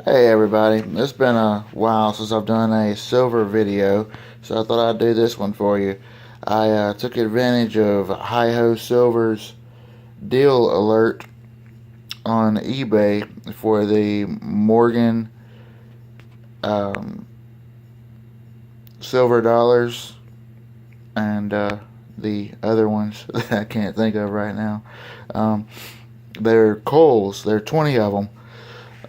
Hey everybody, it's been a while since I've done a silver video, so I thought I'd do this one for you. I took advantage of HIHO'S Silver's deal alert on eBay for the Morgan um, silver dollars and the other ones that I can't think of right now. Um, they're CULLS, there are 20 of them.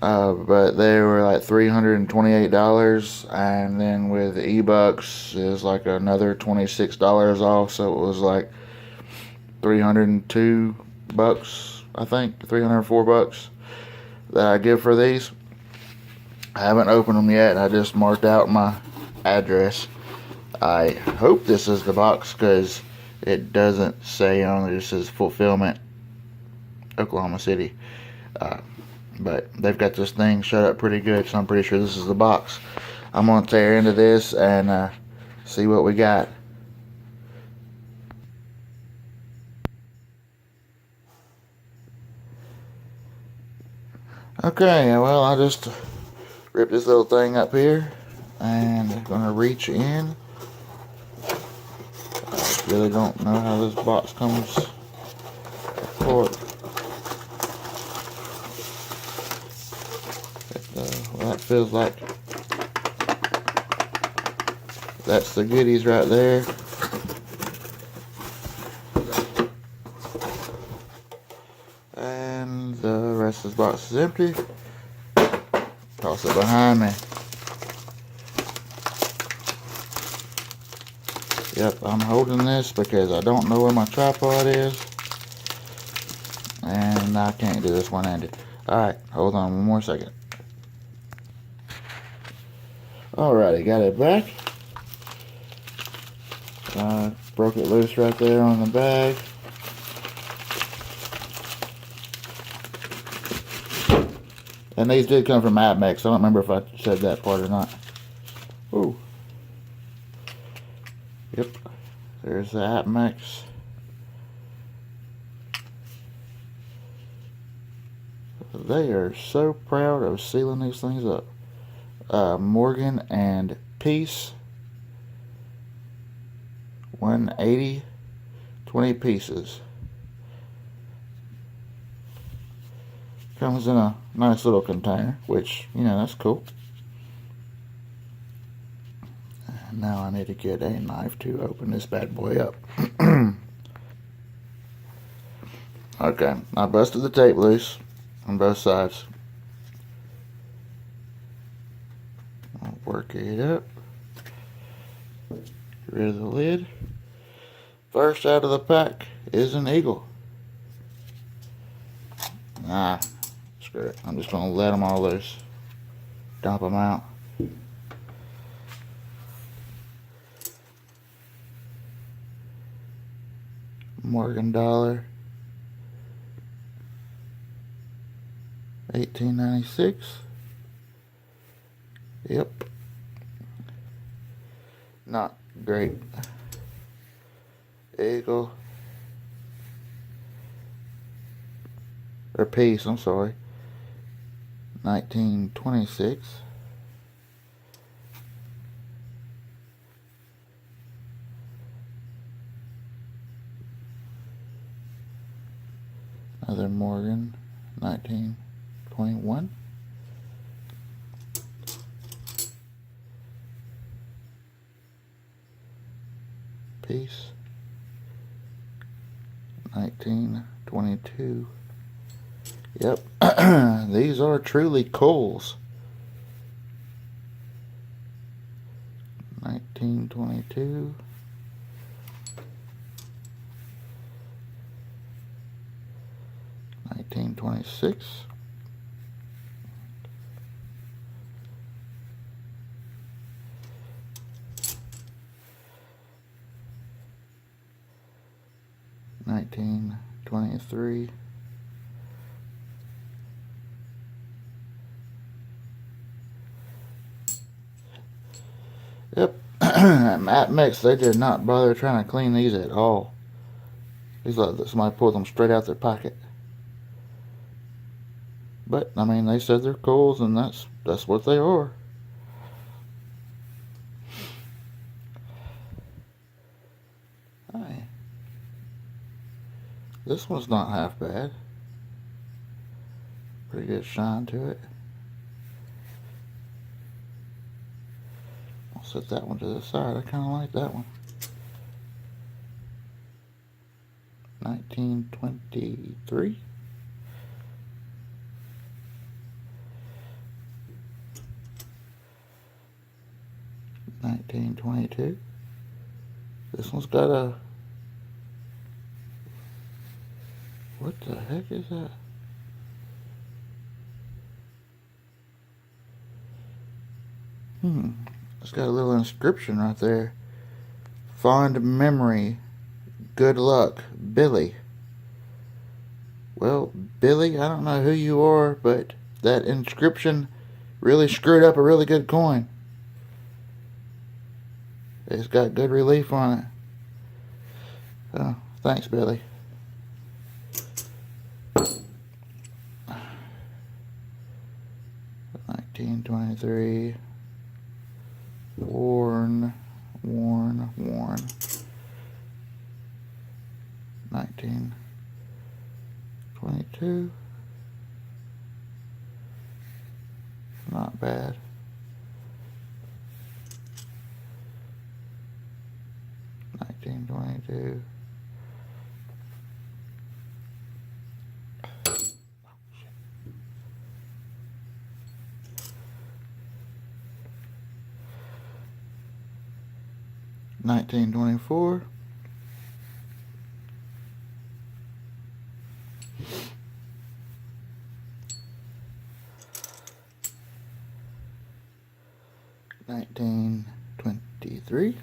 But they were like $328, and then with eBucks is like another $26 off, so it was like $302, I think, $304 that I give for these. I haven't opened them yet, and I just marked out my address. I hope this is the box because it doesn't say on it. It says fulfillment, Oklahoma City. But they've got this thing shut up pretty good, so I'm pretty sure this is the box. I'm going to tear into this and see what we got. Okay, well, I just ripped this little thing up here and I'm going to reach in. I really don't know how this box comes apart. Well, that feels like that's the goodies right there. And the rest of this box is empty. Toss it behind me. Yep, I'm holding this because I don't know where my tripod is. And I can't do this one-handed. Alright, hold on one more second. Alrighty, got it back. Broke it loose right there on the bag. And these did come from Apmex. I don't remember if I said that part or not. Ooh. Yep. There's the Apmex. They are so proud of sealing these things up. Morgan and Peace. 180. 20 pieces. Comes in a nice little container, which, you know, that's cool. And now I need to get a knife to open this bad boy up. Okay, I busted the tape loose on both sides. I'll work it up. Get rid of the lid. First out of the pack is an eagle. Screw it. I'm just going to let them all loose. Dump them out. Morgan dollar. 1896. Yep. Not great. Eagle. Or Peace, I'm sorry. 1926. Another Morgan. 1921. Peace. 1922. Yep. These are truly CULLS. 1922. 1926. $19.23. Yep. Apmex, they did not bother trying to clean these at all. These like somebody pulled them straight out their pocket. But I mean, they said they're CULLS, and that's what they are. Hey, this one's not half bad. Pretty good shine to it. I'll set that one to the side. I kind of like that one. 1923. $1922. This one's got a... What the heck is that? It's got a little inscription right there. Fond memory. Good luck, Billy. Well, Billy, I don't know who you are, but that inscription really screwed up a really good coin. It's got good relief on it. Oh, thanks, Billy. $1923. Worn. 1922. Not bad. $1922. $1924. $1923.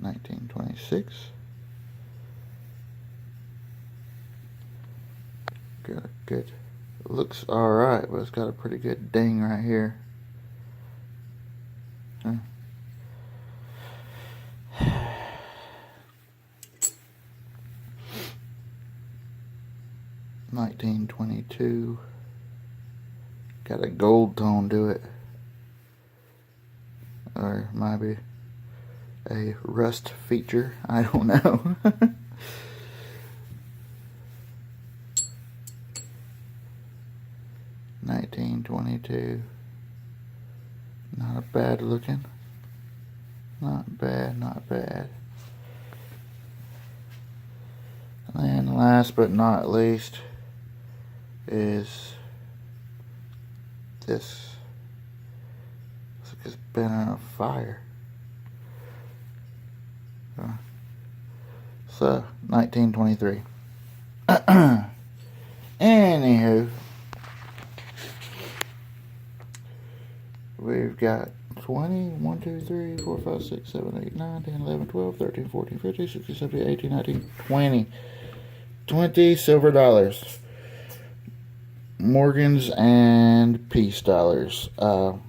$1926. Good. Looks alright, but it's got a pretty good ding right here. Huh. 1922. Got a gold tone to it. Or maybe a rust feature. I don't know. 1922. Not bad looking. Not bad. And then last but not least is this. Looks like it's been on a fire. So 1923. Anywho, we've got 20, 1, 2, 3, 4, 5, 6, 7, 8, 9, 10, 11, 12, 13, 14, 15, 16, 17, 18, 19, 20. 20 silver dollars. Morgans and peace dollars. You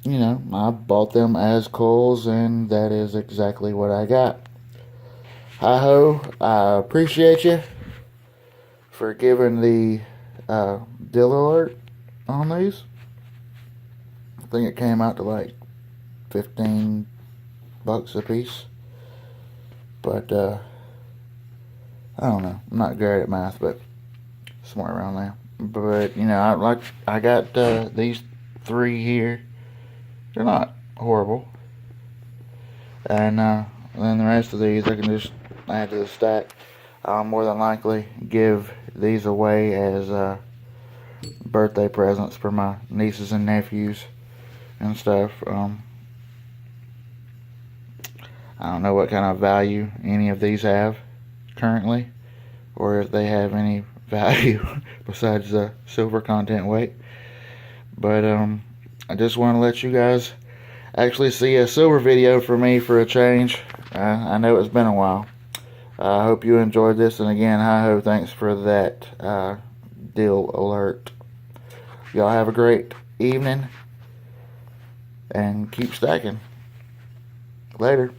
know, I bought them as CULLS, and that is exactly what I got. Hi-ho, I appreciate you for giving the deal alert on these. I think it came out to like 15 bucks a piece. But, I don't know. I'm not great at math, but somewhere around there. But, you know, I got these three here. They're not horrible. And then the rest of these I can just add to the stack. I'll more than likely give these away as birthday presents for my nieces and nephews and stuff. I don't know what kind of value any of these have currently, or if they have any value besides the silver content weight. But I just want to let you guys actually see a silver video for me for a change. I know it's been a while. I hope you enjoyed this, and again, hi-ho, thanks for that deal alert. Y'all have a great evening and keep stacking. Later.